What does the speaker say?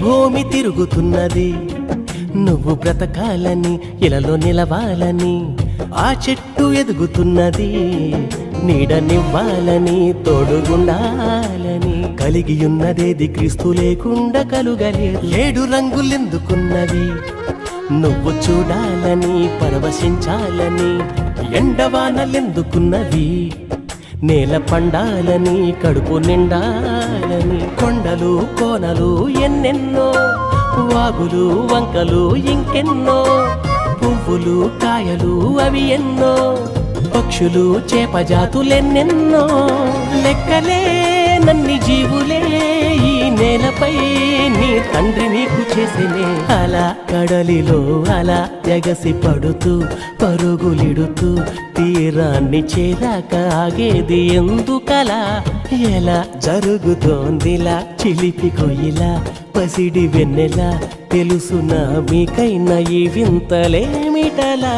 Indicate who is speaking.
Speaker 1: భూమి తిరుగుతున్నది నువ్వు బ్రతకాలని ఇలలో నిలవాలని ఆ చెట్టు ఎదుగుతున్నది నీడనివ్వాలని తోడుగుండాలని కలిగి ఉన్నదేది క్రీస్తు లేకుండా కలుగలేదు 7 రంగులెందుకున్నవి నువ్వు చూడాలని పరవశించాలని ఎండవానలెందుకున్నవి నేల పండాలని కడుపు నిండాలని కొండలు కోనలు ఎన్నెన్నో వాగులు వంకలు ఇంకెన్నో పువ్వులు కాయలు అవి ఎన్నో పక్షులు చేపజాతులెన్నెన్నో లెక్కలే నన్ని జీవులే ఈ నేలపై నీ తండ్రి నీకు చేసినే అలా కడలిలో అలా ఎగసి పడుతూ పరుగులిడుతూ తీరాన్ని చేరాక ఆగేది ఎందుకలా ఎలా జరుగుతోందిలా చిలిపి కొయ్యిలా పసిడి వెన్నెలా తెలుసునా మీకైనా ఈ వింతలేమిటలా